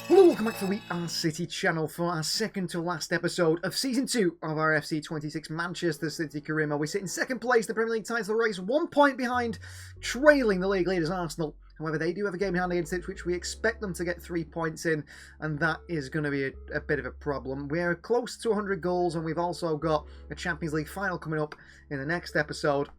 Hello, welcome back to the We Are City channel for our second to last episode of Season 2 of our FC26 Manchester City career mode. We sit in second place, the Premier League title race, 1 point behind, trailing the league leaders Arsenal. However, they do have a game in hand against Ipswich. We expect them to get 3 points in, and that is going to be a bit of a problem. We're close to 100 goals, and we've also got a Champions League final coming up in the next episode.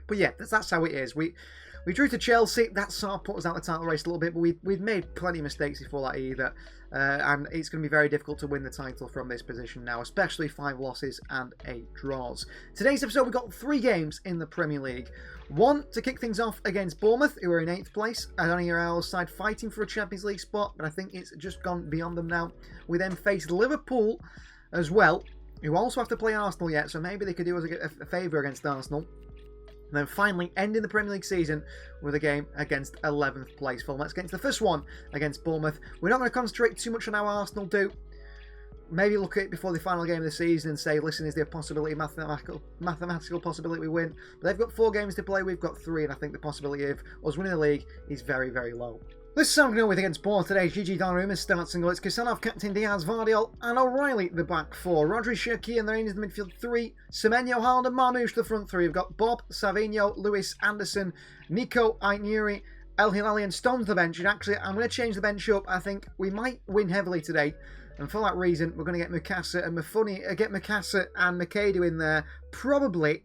But yeah, that's how it is. We drew to Chelsea. That sort of put us out of the title race a little bit, but we've made plenty of mistakes before that either. And it's going to be very difficult to win the title from this position now, especially 5 losses and 8 draws. Today's episode, we've got 3 games in the Premier League. 1 to kick things off against Bournemouth, who are in 8th place. Adoni Iraola's side fighting for a Champions League spot, but I think it's just gone beyond them now. We then face Liverpool as well, who also have to play Arsenal yet, so maybe they could do us a favour against Arsenal. And then finally, ending the Premier League season with a game against 11th place Fulham. Let's get into the first one against Bournemouth. We're not going to concentrate too much on how Arsenal do. Maybe look at it before the final game of the season and say, listen, is there a possibility, mathematical possibility we win? But they've got 4 games to play, we've got 3, and I think the possibility of us winning the league is very, very low. This is how I'm going with against Bournemouth today. Gigi Donnarumma starts and goal. It's Kusanov, captain Diaz, Vardiol, and O'Reilly the back 4. Rodri, Shirky, and the Rangers the midfield 3. Semenyo, Haaland, and Marmoush the front 3. We've got Bob, Savinho, Lewis, Anderson, Nico, Aït-Nouri, El Hilali, and Stones the bench. And actually, I'm going to change the bench up. I think we might win heavily today. And for that reason, we're going to get Mikasa and Mikasa and Makeda in there, probably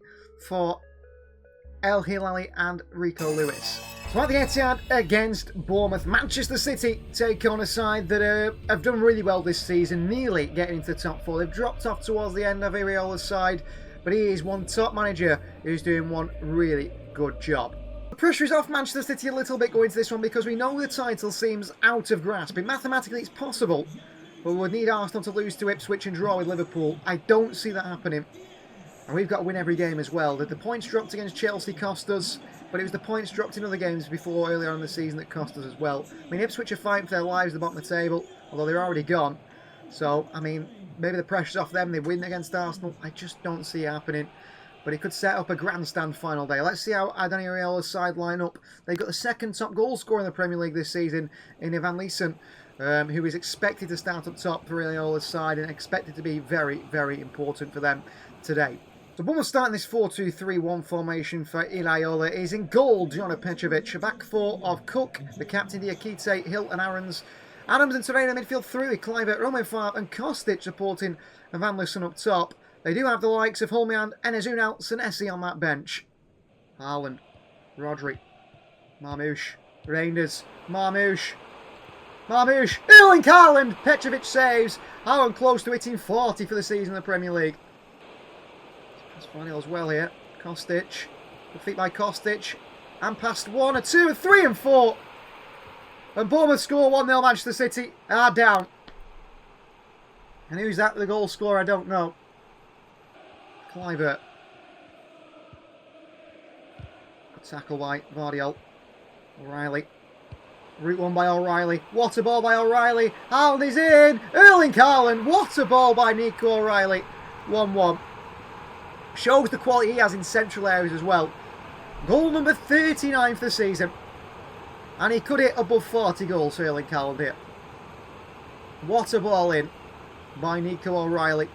for El Hilali and Rico Lewis. So at the Etihad against Bournemouth, Manchester City take on a side that have done really well this season, nearly getting into the top 4. They've dropped off towards the end of Iraola's side, but he is one top manager who's doing one really good job. The pressure is off Manchester City a little bit going into this one because we know the title seems out of grasp. And mathematically it's possible, but we would need Arsenal to lose to Ipswich and draw with Liverpool. I don't see that happening. And we've got to win every game as well. The points dropped against Chelsea cost us, but it was the points dropped in other games before earlier on in the season that cost us as well. I mean, Ipswich are fighting for their lives at the bottom of the table, although they're already gone. So, I mean, maybe the pressure's off them. They win against Arsenal. I just don't see it happening. But it could set up a grandstand final day. Let's see how Adoni Iraola's side line up. They've got the second top goal scorer in the Premier League this season in Ivan Leeson, who is expected to start up top for Iraola's side and expected to be very, very important for them today. So Bournemouth starting this 4-2-3-1 formation for Iraola is in goal, Djona Petrovic. A back 4 of Cook, the captain Diakite, Hill and Aarons. Adams and Torreira midfield 3 with Kluivert, Romeo and Kostic supporting Van Leeuwen up top. They do have the likes of Holmian, Enes-Unal, Senesi on that bench. Haaland, Rodri, Marmoush, Reinders, Marmoush, Erling Haaland, Petrovic saves. Haaland close to hitting 40 for the season in the Premier League. That's Vardiol as well here. Kostic. Good feet by Kostic. And past 1, 2, 3 and 4. And Bournemouth score 1-0. Manchester City are down. And who's that the goal scorer? I don't know. Kluivert. Good tackle by Vardiol. O'Reilly. Route 1 by O'Reilly. What a ball by O'Reilly. Haaland is in. Erling Haaland. What a ball by Nico O'Reilly. 1-1. Shows the quality he has in central areas as well. Goal number 39 for the season. And he could hit above 40 goals for Erling Haaland here. What a ball in by Nico O'Reilly.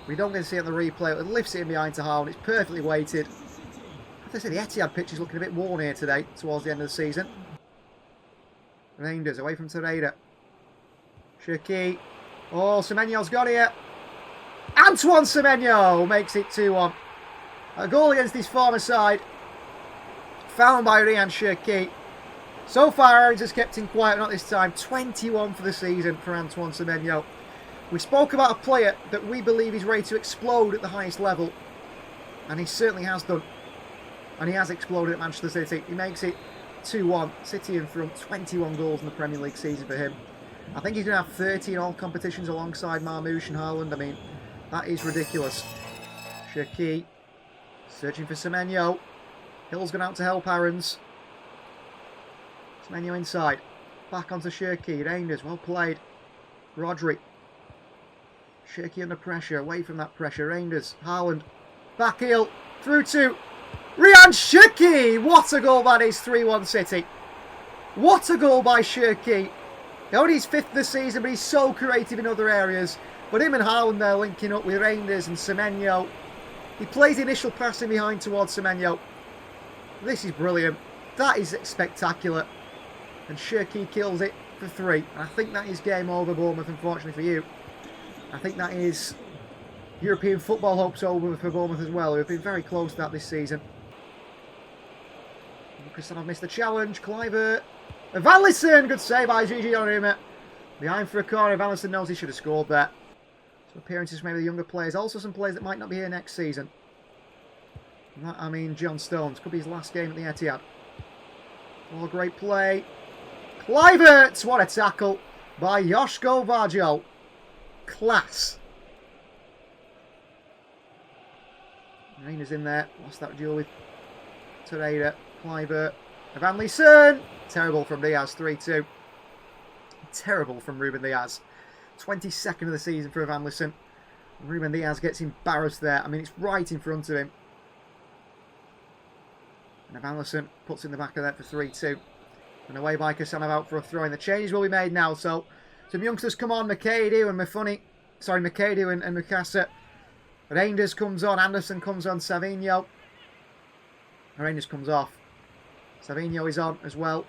We don't get to see it on the replay. It lifts it in behind to Haaland. It's perfectly weighted. I have to say the Etihad pitch is looking a bit worn here today towards the end of the season. Rangers away from Torreira. Shirky. Oh, Semenyo's got here. Antoine Semenyo makes it 2-1. A goal against his former side. Found by Ryan Shirky. So far, Aarons has kept him quiet, not this time. 21 for the season for Antoine Semenyo. We spoke about a player that we believe is ready to explode at the highest level. And he certainly has done. And he has exploded at Manchester City. He makes it 2-1. City in front. 21 goals in the Premier League season for him. I think he's going to have 30 in all competitions alongside Marmoush and Haaland. I mean, that is ridiculous. Shirky. Searching for Semenyo. Hill's gone out to help Aarons. Semenyo inside. Back onto Shirky. Reinders, well played. Rodri. Shirky under pressure. Away from that pressure. Reinders. Haaland. Back heel. Through to Ryan Shirky. What a goal that is. 3-1 City. What a goal by Shirky. Only his 5th this season, but he's so creative in other areas. But him and Haaland there linking up with Reinders and Semenyo. He plays the initial passing behind towards Semenyo. This is brilliant. That is spectacular. And Shirky kills it for 3. And I think that is game over, Bournemouth, unfortunately for you. I think that is European football hopes over for Bournemouth as well, who have been very close to that this season. Kristanov missed the challenge. Kluivert. Evanlisson! Good save by Gigi Donnarumma. Behind for a corner. Evanlisson knows he should have scored there. Some appearances from maybe the younger players. Also some players that might not be here next season. And that, I mean, John Stones. Could be his last game at the Etihad. Oh, great play. Kluivert! What a tackle by Joško Vardio. Class. Reina's in there. Lost that duel with Torreira. Kluivert. Evanlisson! Terrible from Diaz, 3-2. Terrible from Ruben Diaz. 22nd of the season for Evanlisson. Ruben Diaz gets embarrassed there. I mean, it's right in front of him. And Evanlisson puts in the back of that for 3-2. And away by Kristanov out for a throw in. The changes will be made now. So, some youngsters come on. McAdoo and McAdoo and Mukasa. Reinders comes on. Anderson comes on. Savinho. Reinders comes off. Savinho is on as well.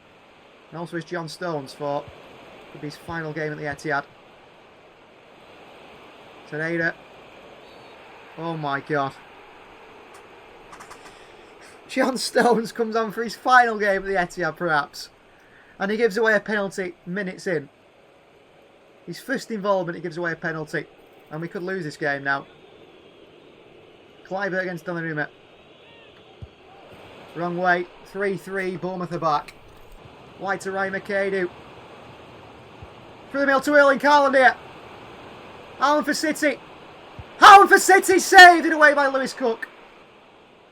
And also is John Stones for his final game at the Etihad. Torreira. Oh my God. John Stones comes on for his final game at the Etihad perhaps. And he gives away a penalty minutes in. His first involvement, he gives away a penalty. And we could lose this game now. Kluivert against Donnarumma. Wrong way. 3-3. Bournemouth are back. Wide to Ryan McAdoo. Through the middle to Erling Haaland here. Haaland for City. Haaland for City. Saved it away by Lewis Cook.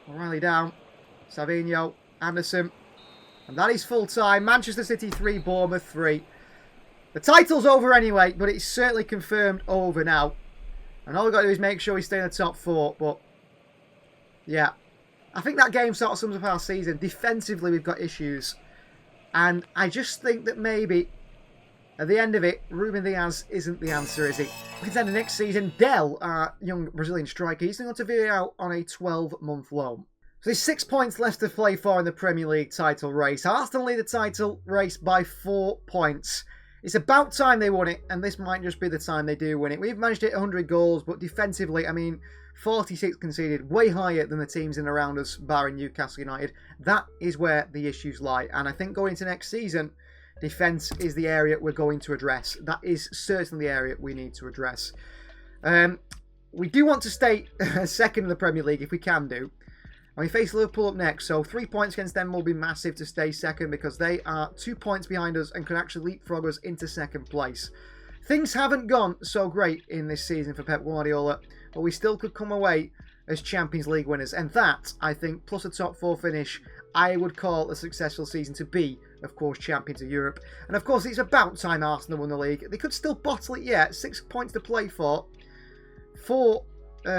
O'Reilly down. Savinho. Anderson. And that is full time. Manchester City 3. Bournemouth 3. The title's over anyway, but it's certainly confirmed over now. And all we've got to do is make sure we stay in the top 4. But yeah. I think that game sort of sums up our season. Defensively, we've got issues. And I just think that maybe, at the end of it, Ruben Diaz isn't the answer, is he? Looking at the next season, Del, our young Brazilian striker, he's going to be out on a 12-month loan. So there's 6 points left to play for in the Premier League title race. Arsenal lead the title race by 4 points. It's about time they won it, and this might just be the time they do win it. We've managed to hit 100 goals, but defensively, I mean, 46 conceded, way higher than the teams in and around us, barring Newcastle United. That is where the issues lie. And I think going into next season, defence is the area we're going to address. That is certainly the area we need to address. We do want to stay second in the Premier League, if we can do. And we face Liverpool up next, so 3 points against them will be massive to stay second because they are 2 points behind us and could actually leapfrog us into second place. Things haven't gone so great in this season for Pep Guardiola, but we still could come away as Champions League winners. And that, I think, plus a top 4 finish, I would call a successful season to be, of course, champions of Europe. And of course, it's about time Arsenal won the league. They could still bottle it yet. 6 points to play for. 4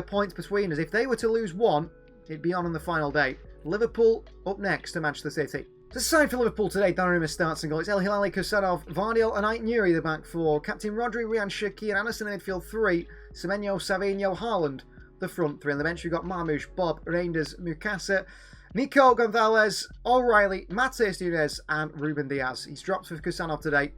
points between us. If they were to lose 1, it'd be on the final day. Liverpool up next to Manchester City. To side for Liverpool today, Donnarumma starts and goal. It's El Hilali, Kristanov, Vardio and Ait Nuri the back 4. Captain Rodri, Ryan Shirky and Anderson in midfield 3. Semenyo, Savinho, Haaland the front 3. On the bench we've got Marmoush, Bob, Reinders, Mukasa, Nico Gonzalez, O'Reilly, Matheus Nunes and Ruben Diaz. He's dropped for Kristanov today.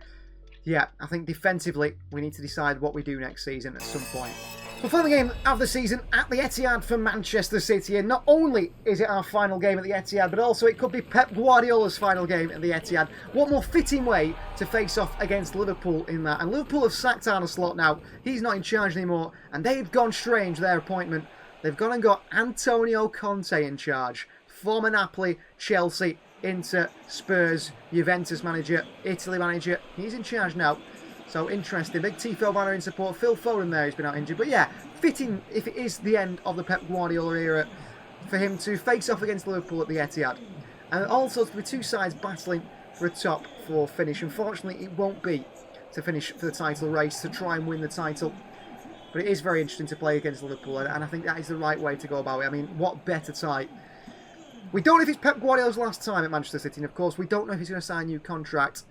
Yeah, I think defensively we need to decide what we do next season at some point. The final game of the season at the Etihad for Manchester City, and not only is it our final game at the Etihad, but also it could be Pep Guardiola's final game at the Etihad. What more fitting way to face off against Liverpool in that? And Liverpool have sacked Arne Slot now. He's not in charge anymore, and they've gone strange, their appointment. They've gone and got Antonio Conte in charge. Former Napoli, Chelsea, Inter, Spurs, Juventus manager, Italy manager. He's in charge now. So interesting. Big Tifo banner in support. Phil Foden there, he's been out injured. But yeah, fitting if it is the end of the Pep Guardiola era for him to face off against Liverpool at the Etihad. And also to be 2 sides battling for a top 4 finish. Unfortunately, it won't be to finish for the title race, to try and win the title. But it is very interesting to play against Liverpool, and I think that is the right way to go about it. I mean, what better tie? We don't know if it's Pep Guardiola's last time at Manchester City, and of course, we don't know if he's going to sign a new contract.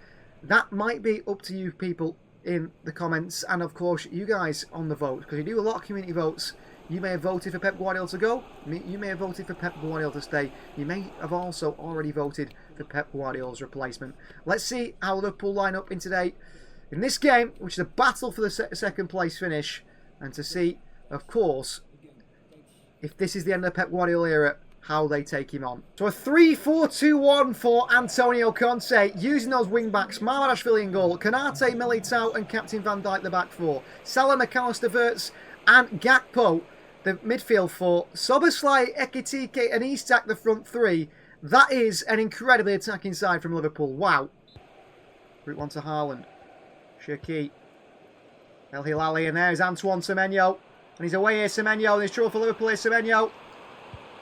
that might be up to you people in the comments, and of course you guys on the vote, because you do a lot of community votes. You may have voted for Pep Guardiola to go, you may have voted for Pep Guardiola to stay, you may have also already voted for Pep Guardiola's replacement. Let's see how Liverpool line up in this game, which is a battle for the second place finish, and to see, of course, if this is the end of the Pep Guardiola era, how they take him on. So a 3-4-2-1 for Antonio Conte, using those wing-backs. Mamardashvili in goal, Konate, Militao and Captain Van Dijk the back four. Salah, McAllister, Wirtz and Gakpo, the midfield four. Szoboszlai, Ekitike and Isak the front three. That is an incredibly attacking side from Liverpool. Wow. Route one to Haaland. Shaqiri. El Hilali, and there's Antoine Semenyo. And he's away here, Semenyo. There's trouble for Liverpool here, Semenyo.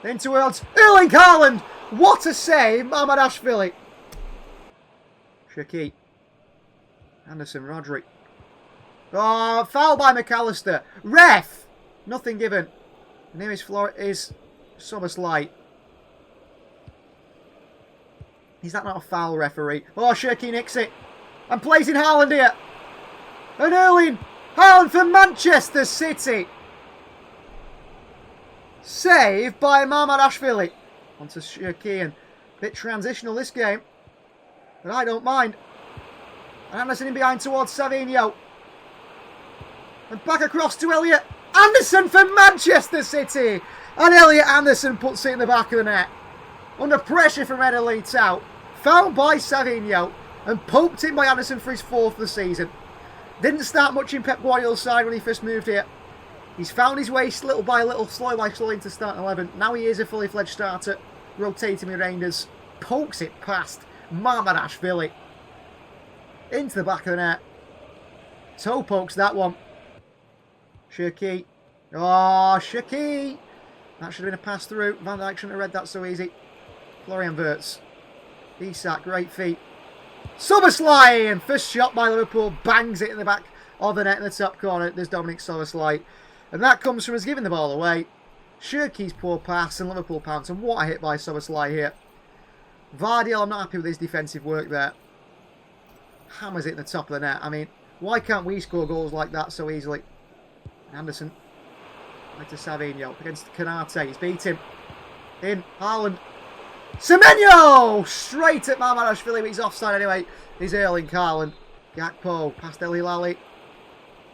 Then towards Erling Haaland. What a save, Mamardashvili. Shaqiri. Anderson, Rodri. Oh, foul by McAllister. Ref. Nothing given. Nearest floor is Szoboszlai. Is that not a foul, referee? Oh, Shaqiri nicks it. And plays in Haaland here. And Erling Haaland for Manchester City. Save by Mamardashvili. Onto Shaqiri, and a bit transitional this game, but I don't mind. And Anderson in behind towards Savinho. And back across to Elliot Anderson for Manchester City. And Elliot Anderson puts it in the back of the net. Under pressure from Eder Militao. Fouled by Savinho. And poked in by Anderson for his fourth of the season. Didn't start much in Pep Guardiola's side when he first moved here. He's found his way little by little, slow by slow into starting 11. Now he is a fully fledged starter. Rotating with Rangers. Pokes it past Mamardashvili. Into the back of the net. Toe pokes that one. Shaqiri. Oh, Shaqiri. That should have been a pass through. Van Dijk shouldn't have read that so easy. Florian Wirtz. Isak, great feet. Szoboszlai, and first shot by Liverpool. Bangs it in the back of the net in the top corner. There's Dominic Szoboszlai. And that comes from us giving the ball away. Shirky's poor pass and Liverpool pounce. And what a hit by Szoboszlai here. Vardiel, I'm not happy with his defensive work there. Hammers it in the top of the net. I mean, why can't we score goals like that so easily? Anderson. Right to Savinho against Konate. He's beat him. In. Haaland. Semenyo! Straight at Mamardashvili, but he's offside anyway. He's Erling Haaland. Gakpo. Past El Hilali.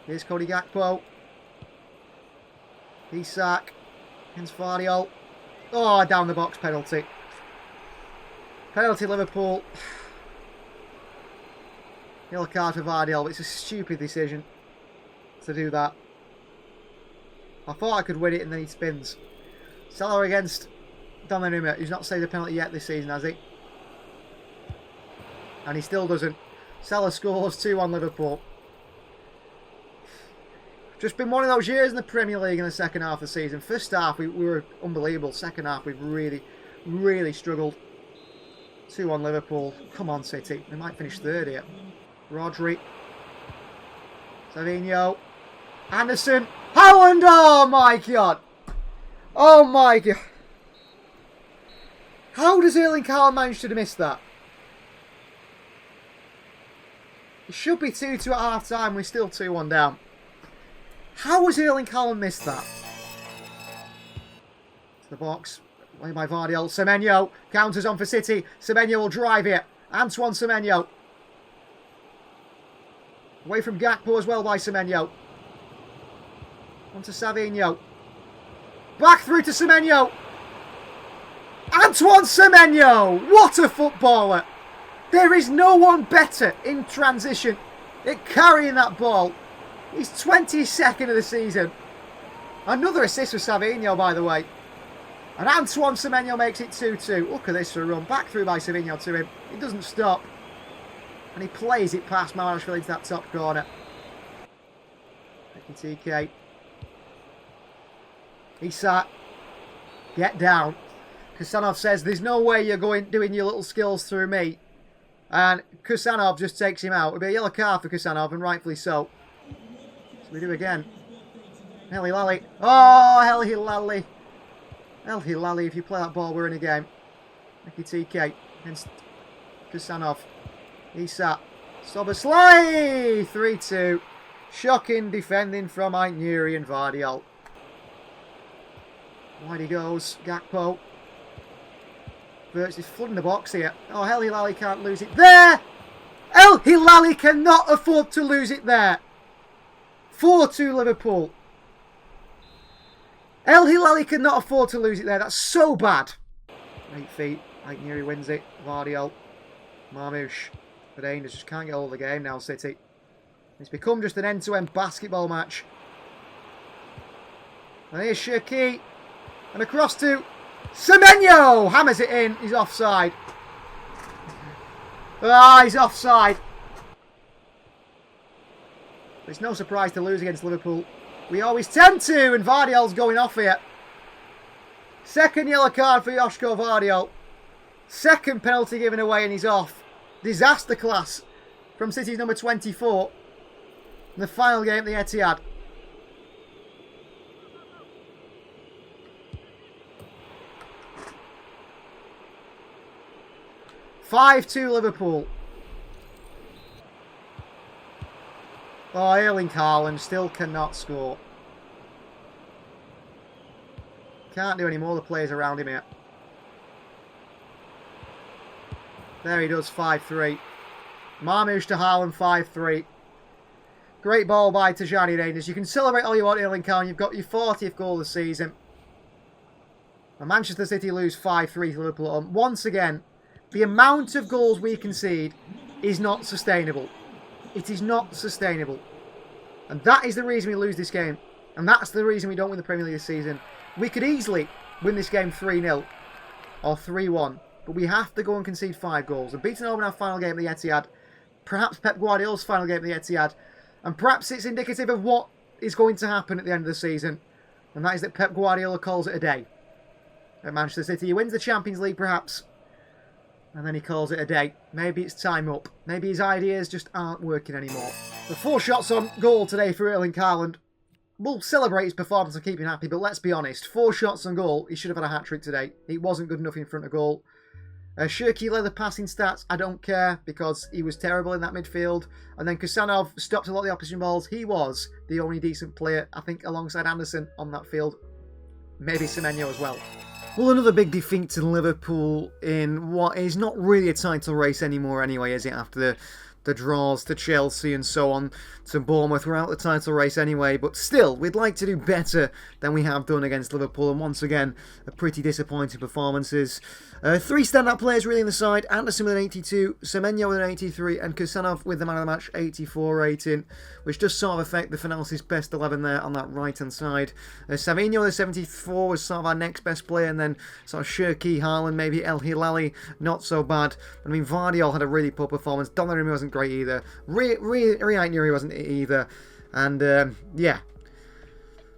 Here's Cody Gakpo. Isak. Against Vardiel. Oh, down the box penalty. Penalty Liverpool. Yellow card for Vardiel, but it's a stupid decision to do that. I thought I could win it and then he spins. Salah against Donnarumma, who's not saved a penalty yet this season, has he? And he still doesn't. Salah scores 2-1 Liverpool. Just been one of those years in the Premier League in the second half of the season. First half, we were unbelievable. Second half, we've really, really struggled. 2-1 Liverpool. Come on, City. They might finish third here. Rodri. Savinho. Anderson. Haaland! Oh my God! Oh my God! How does Erling Haaland manage to miss that? It should be 2-2 at half time. We're still 2-1 down. How has Erling Haaland missed that? To the box. Played by Vardiel. Semenyo. Counters on for City. Semenyo will drive it. Antoine Semenyo. Away from Gakpo as well by Semenyo. On to Savinho. Back through to Semenyo. Antoine Semenyo. What a footballer. There is no one better in transition at carrying that ball. He's 22nd of the season. Another assist for Savinho, by the way. And Antoine Semenyo makes it 2-2. Look at this for a run. Back through by Savinho to him. He doesn't stop. And he plays it past Mamardashvili into that top corner. TK. Isak. Get down. Kusanov says, there's no way you're doing your little skills through me. And Kusanov just takes him out. It'll be a yellow card for Kusanov, and rightfully so. So we do again. El Hilali. Oh, El Hilali. El Hilali, if you play that ball, we're in a game. TK against Kusanov. Isak. Soboslai! 3-2. Shocking defending from Aitnuri and Vardiol. Wide he goes. Gakpo. Virts is flooding the box here. Oh, El Hilali can't lose it there! El Hilali cannot afford to lose it there. 4-2 Liverpool. El Hilali cannot afford to lose it there. That's so bad. 8 feet. Aitnuri wins it. Vardiol. Marmoush. But Ainers just can't get hold of the game now, City. It's become just an end-to-end basketball match. And here's Shirky. And across to Semenyo. Hammers it in. He's offside. Ah, he's offside. But it's no surprise to lose against Liverpool. We always tend to, and Vardiol's going off here. Second yellow card for Joško Vardiol. Second penalty given away and he's off. Disaster class from City's number 24. In the final game at the Etihad. (5-2) Liverpool. Oh, Erling Haaland still cannot score. Can't do any more, the players around him here. There he does, 5-3. Marmoush to Haaland, 5-3. Great ball by Tajani Rangers. You can celebrate all you want, Erling Haaland. You've got your 40th goal of the season. And Manchester City lose 5-3 to Liverpool. Once again, the amount of goals we concede is not sustainable. It is not sustainable. And that is the reason we lose this game. And that's the reason we don't win the Premier League this season. We could easily win this game 3-0 or 3-1. But we have to go and concede 5 goals. And beating over in our final game at the Etihad, perhaps Pep Guardiola's final game at the Etihad, and perhaps it's indicative of what is going to happen at the end of the season. And that is that Pep Guardiola calls it a day. At Manchester City, he wins the Champions League perhaps. And then he calls it a day. Maybe it's time up. Maybe his ideas just aren't working anymore. The 4 shots on goal today for Erling Haaland. We'll celebrate his performance and keep him happy, but let's be honest. 4 shots on goal, he should have had a hat-trick today. He wasn't good enough in front of goal. Shirky led the passing stats. I don't care because he was terrible in that midfield. And then Kusanov stopped a lot of the opposition balls. He was the only decent player, I think, alongside Anderson on that field. Maybe Semenyo as well. Well, another big defeat to Liverpool in what is not really a title race anymore anyway, is it? After the draws to Chelsea and so on to Bournemouth. We're out of the title race anyway, but still, we'd like to do better than we have done against Liverpool. And once again, a pretty disappointing performances. 3 standout players really in the side. Anderson with an 82, Semenyo with an 83, and Kusanov with the man of the match 84 rating, which does sort of affect the Fenal's best 11 there on that right-hand side. Savinho with a 74 was sort of our next best player, and then sort of Shirky, Haaland, maybe El Hilali, not so bad. I mean, Vardiol had a really poor performance. Donnarumma wasn't great either. Aitnuri wasn't either. And, yeah.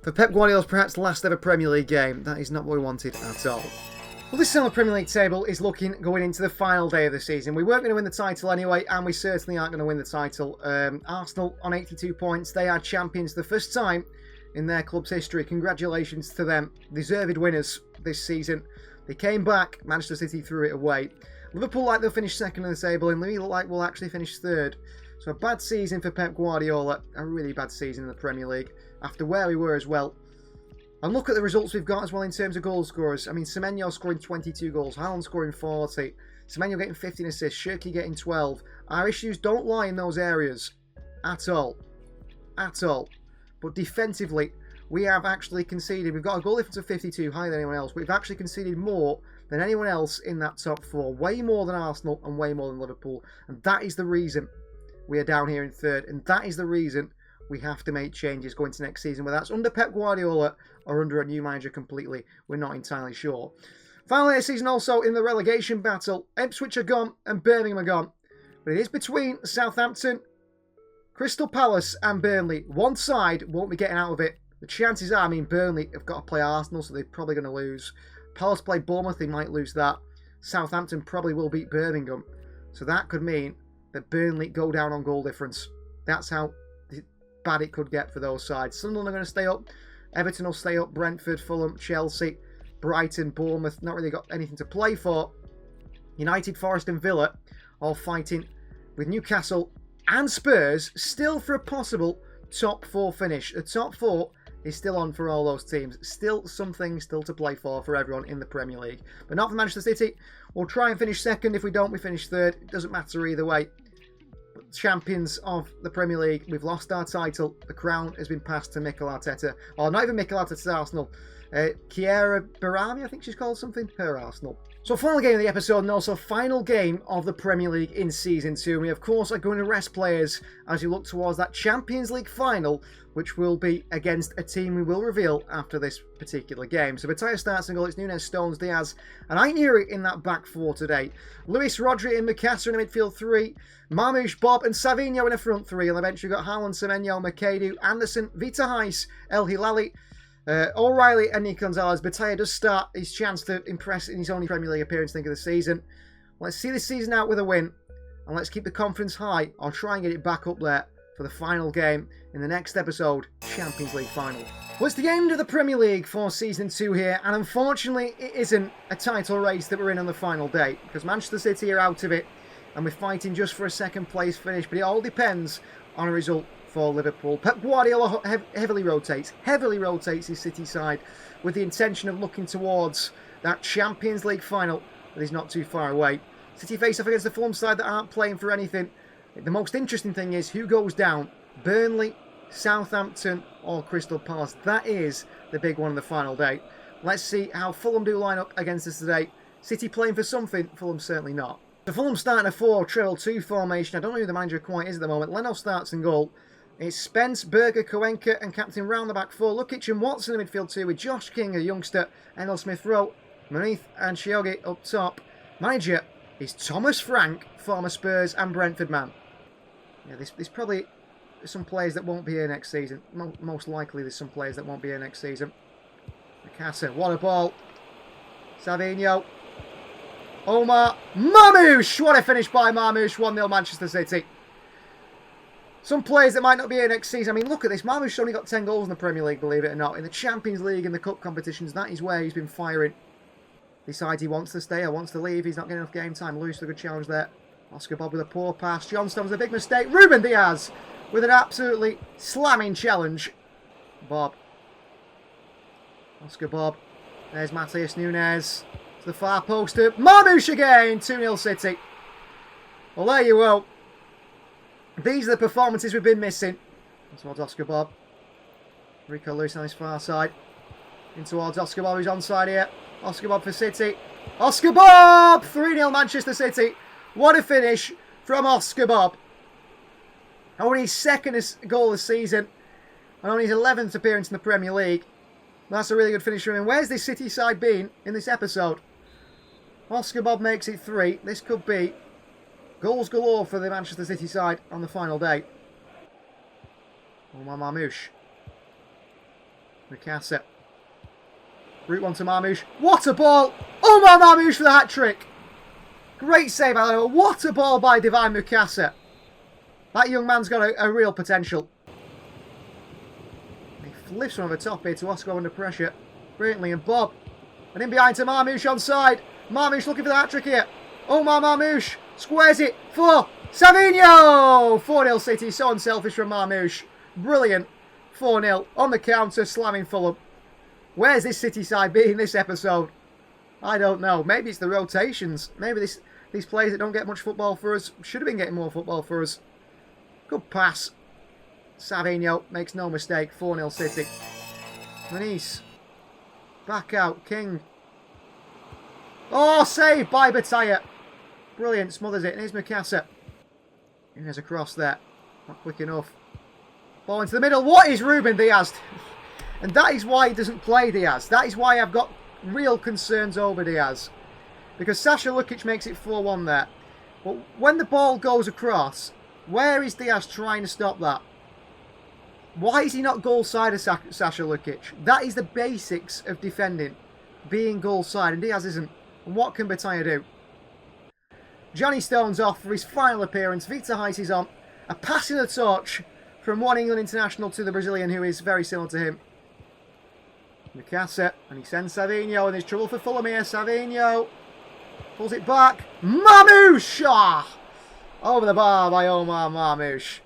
For Pep Guardiola's perhaps last ever Premier League game, that is not what we wanted at all. Well, this on the Premier League table is looking going into the final day of the season. We weren't going to win the title anyway, and we certainly aren't going to win the title. Arsenal on 82 points. They are champions the first time in their club's history. Congratulations to them. Deserved winners this season. They came back. Manchester City threw it away. Liverpool like they'll finish second in the table, and we look like we'll actually finish third. So a bad season for Pep Guardiola. A really bad season in the Premier League. After where we were as well. And look at the results we've got as well in terms of goal scorers. I mean, Semenyo scoring 22 goals. Haaland scoring 40. Semenyo getting 15 assists. Shirky getting 12. Our issues don't lie in those areas. At all. At all. But defensively, we have actually conceded. We've got a goal difference of 52, higher than anyone else. But we've actually conceded more than anyone else in that top 4. Way more than Arsenal and way more than Liverpool. And that is the reason we are down here in third. And that is the reason we have to make changes going to next season, whether that's under Pep Guardiola or under a new manager completely. We're not entirely sure. Finally this season also in the relegation battle, Ipswich are gone and Birmingham are gone. But it is between Southampton, Crystal Palace and Burnley. One side won't be getting out of it. The chances are, I mean, Burnley have got to play Arsenal, so they're probably going to lose. Palace play Bournemouth, they might lose that. Southampton probably will beat Birmingham. So that could mean that Burnley go down on goal difference. That's how bad it could get for those sides. Sunderland are going to stay up. Everton will stay up. Brentford, Fulham, Chelsea, Brighton, Bournemouth. Not really got anything to play for. United, Forest and Villa all fighting with Newcastle and Spurs still for a possible top 4 finish. The top 4 is still on for all those teams. Still something still to play for everyone in the Premier League. But not for Manchester City. We'll try and finish second. If we don't, we finish third. It doesn't matter either way. But champions of the Premier League, we've lost our title. The crown has been passed to Mikel Arteta. Or not even Mikel Arteta's Arsenal. Chiara Barami, I think she's called something. Her Arsenal. So final game of the episode and also final game of the Premier League in Season 2. We of course are going to rest players as we look towards that Champions League final, which will be against a team we will reveal after this particular game. So Battaya starts and goal. It's Nunes, Stones, Diaz and Aït-Nouri in that back 4 today. Luis, Rodri and Mikasa in the midfield 3. Marmoush, Bob and Savinho in the front 3. On the bench we've got Haaland, Semenyo, Makedu, Anderson, Vita Heiss, El Hilali, O'Reilly and Nick Gonzalez. Battaya does start his chance to impress in his only Premier League appearance, think, of the season. Let's see this season out with a win, and let's keep the confidence high. I'll try and get it back up there for the final game in the next episode, Champions League final. Well, it's the end of the Premier League for Season 2 here, and unfortunately it isn't a title race that we're in on the final day, because Manchester City are out of it, and we're fighting just for a second place finish, but it all depends on a result for Liverpool. Pep Guardiola heavily rotates his City side with the intention of looking towards that Champions League final that is not too far away. City face off against the Fulham side that aren't playing for anything. The most interesting thing is who goes down. Burnley, Southampton or Crystal Palace. That is the big one on the final day. Let's see how Fulham do line up against us today. City playing for something, Fulham certainly not. The Fulham starting a 4-3-2 formation. I don't know who the manager quite is at the moment. Leno starts in goal. It's Spence, Berger, Koenka and captain round the back 4. Lukic and Watson in midfield 2 with Josh King, a youngster, Endel Smith-Rowe, Manith and Shiogi up top. Manager is Thomas Frank, former Spurs and Brentford man. Yeah, there's probably some players that won't be here next season. Most likely there's some players that won't be here next season. Mikasa, what a ball. Savinho. Omar. Marmoush! What a finish by Marmoush. 1-0 Manchester City. Some players that might not be here next season. I mean, look at this. Marmoush's only got 10 goals in the Premier League, believe it or not. In the Champions League and the Cup competitions, that is where he's been firing. Decides he wants to stay or wants to leave. He's not getting enough game time. Lewis with a good challenge there. Oscar Bob with a poor pass. John Stones with a big mistake. Ruben Diaz with an absolutely slamming challenge. Bob. Oscar Bob. There's Matheus Nunes. To the far post. Marmoush again. 2-0 City. Well, there you go. These are the performances we've been missing. In towards Oscar Bob. Rico Lewis on his far side. In towards Oscar Bob, who's onside here. Oscar Bob for City. Oscar Bob! 3-0 Manchester City. What a finish from Oscar Bob. Only his second goal this season. And only his 11th appearance in the Premier League. That's a really good finish from him. Where's this City side been in this episode? Oscar Bob makes it 3. This could be goals galore for the Manchester City side on the final day. Omar Marmoush. Mikasa. Route one to Marmoush. What a ball! Omar Marmoush for the hat-trick! Great save, Alano. What a ball by Divine Mikasa. That young man's got a real potential. He flips from over top here to Oscar under pressure. Brilliantly, and Bob. And in behind to Marmoush onside. Marmoush looking for the hat-trick here. Omar Marmoush squares it for Savinho! 4-0 City. So unselfish from Marmoush. Brilliant. 4-0 on the counter, slamming Fulham. Where's this City side been this episode? I don't know. Maybe it's the rotations. Maybe these players that don't get much football for us should have been getting more football for us. Good pass. Savinho makes no mistake. 4-0 City. Manice. Back out. King. Oh, saved by Battaya. Brilliant. Smothers it. And here's Mikasa. And there's a cross there. Not quick enough. Ball into the middle. What is Ruben Diaz? And that is why he doesn't play Diaz. That is why I've got real concerns over Diaz. Because Sasha Lukic makes it 4-1 there. But when the ball goes across, where is Diaz trying to stop that? Why is he not goal side of Sasha Lukic? That is the basics of defending. Being goal side. And Diaz isn't. And what can Battaya do? Johnny Stone's off for his final appearance. Vita Heiss is on. A passing the torch from one England international to the Brazilian who is very similar to him. Mikasa, and he sends Savinho, and there's trouble for Fulham here. Savinho pulls it back. Marmoush! Over the bar by Omar Marmoush.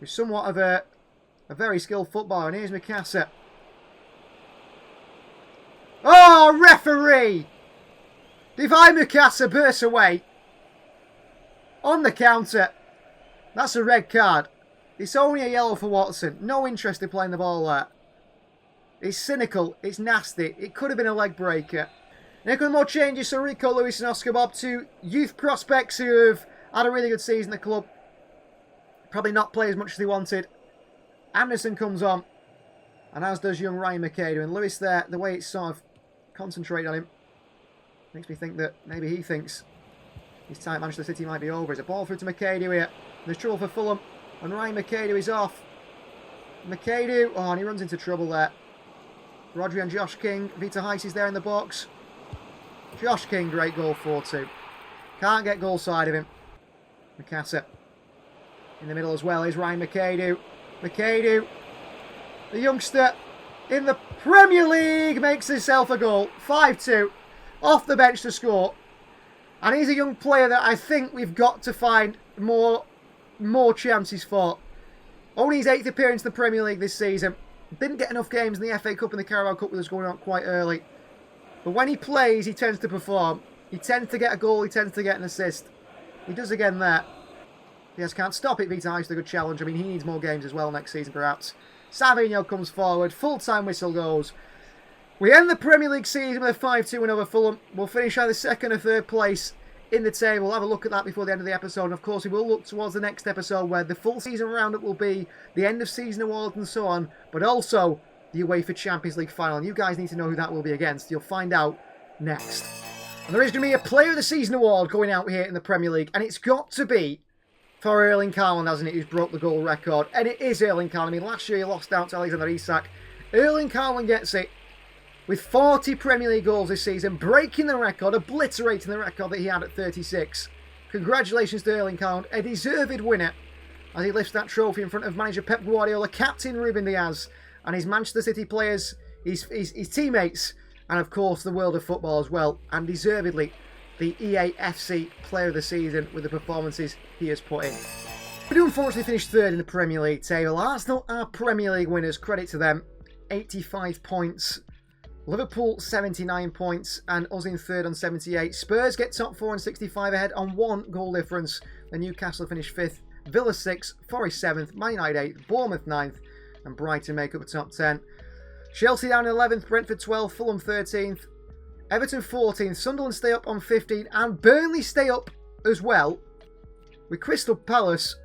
Who's somewhat of a very skilled footballer. And here's Mikasa. Oh, referee! Divine Mikasa bursts away. On the counter. That's a red card. It's only a yellow for Watson. No interest in playing the ball there. It's cynical. It's nasty. It could have been a leg breaker. Now, come more changes. So Rico, Lewis and Oscar Bob, two youth prospects who have had a really good season at the club. Probably not play as much as they wanted. Anderson comes on. And as does young Ryan McKay. And Lewis there, the way it's sort of concentrated on him, makes me think that maybe he thinks his time at Manchester City might be over. It's a ball through to McAdoo here. There's trouble for Fulham. And Ryan McAdoo is off. McAdoo, oh, and he runs into trouble there. Rodri and Josh King. Vita Heiss is there in the box. Josh King, great goal, 4-2. Can't get goal side of him. Mikasa. In the middle as well is Ryan McAdoo. McAdoo, the youngster in the Premier League, makes himself a goal. 5-2. Off the bench to score. And he's a young player that I think we've got to find more chances for. Only his 8th appearance in the Premier League this season. Didn't get enough games in the FA Cup and the Carabao Cup with us going on quite early. But when he plays, he tends to perform. He tends to get a goal, he tends to get an assist. He does again there. Yes, can't stop it. Vita Heiss, a good challenge. I mean, he needs more games as well next season, perhaps. Savinho comes forward. Full-time whistle goes. We end the Premier League season with a 5-2 win over Fulham. We'll finish either 2nd or 3rd place in the table. We'll have a look at that before the end of the episode. And of course, we will look towards the next episode where the full season roundup will be the end of season awards and so on, but also the UEFA Champions League final. And you guys need to know who that will be against. You'll find out next. And there is going to be a Player of the Season award going out here in the Premier League, and it's got to be for Erling Haaland, hasn't it, who's broke the goal record. And it is Erling Haaland. I mean, last year he lost out to Alexander Isak. Erling Haaland gets it with 40 Premier League goals this season, breaking the record, obliterating the record that he had at 36. Congratulations to Erling Haaland, a deserved winner, as he lifts that trophy in front of manager Pep Guardiola, captain Ruben Diaz, and his Manchester City players, his teammates, and of course the world of football as well, and deservedly the EAFC Player of the Season with the performances he has put in. We do unfortunately finish 3rd in the Premier League table. Arsenal are Premier League winners, credit to them, 85 points. Liverpool 79 points and us in 3rd on 78. Spurs get top 4 and 65 ahead on 1 goal difference. Then Newcastle finish 5th, Villa 6th, Forest 7th, Man United 8th, Bournemouth 9th and Brighton make up the top 10. Chelsea down in 11th, Brentford 12th, Fulham 13th, Everton 14th, Sunderland stay up on 15th and Burnley stay up as well with Crystal Palace,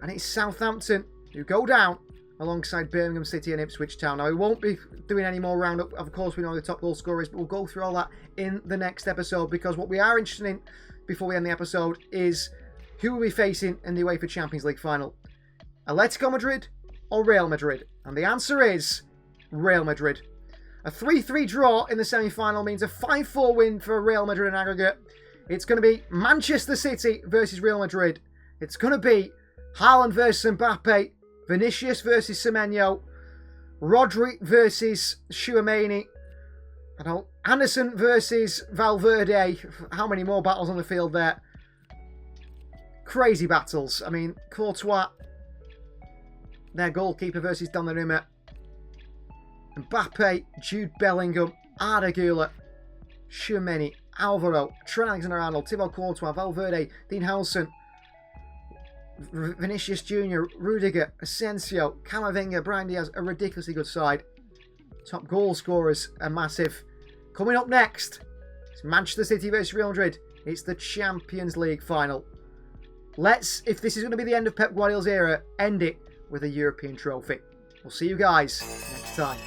and it's Southampton who go down alongside Birmingham City and Ipswich Town. Now, we won't be doing any more roundup. Of course, we know who the top goal scorer is, but we'll go through all that in the next episode, because what we are interested in before we end the episode is who will be facing in the UEFA Champions League final. Atletico Madrid or Real Madrid? And the answer is Real Madrid. A 3-3 draw in the semi-final means a 5-4 win for Real Madrid in aggregate. It's going to be Manchester City versus Real Madrid. It's going to be Haaland versus Mbappe, Vinicius versus Semenyo, Rodri versus Tchouaméni, Anderson versus Valverde. How many more battles on the field there? Crazy battles. I mean, Courtois, their goalkeeper versus Donnarumma. Mbappe, Jude Bellingham, Arda Güler, Tchouaméni, Alvaro, Trent Alexander-Arnold, Thibaut Courtois, Valverde, Dean Howson, Vinicius Jr., Rudiger, Asensio, Camavinga, Bryan Diaz, a ridiculously good side. Top goal scorers are massive. Coming up next, it's Manchester City versus Real Madrid. It's the Champions League final. Let's, if this is going to be the end of Pep Guardiola's era, end it with a European trophy. We'll see you guys next time.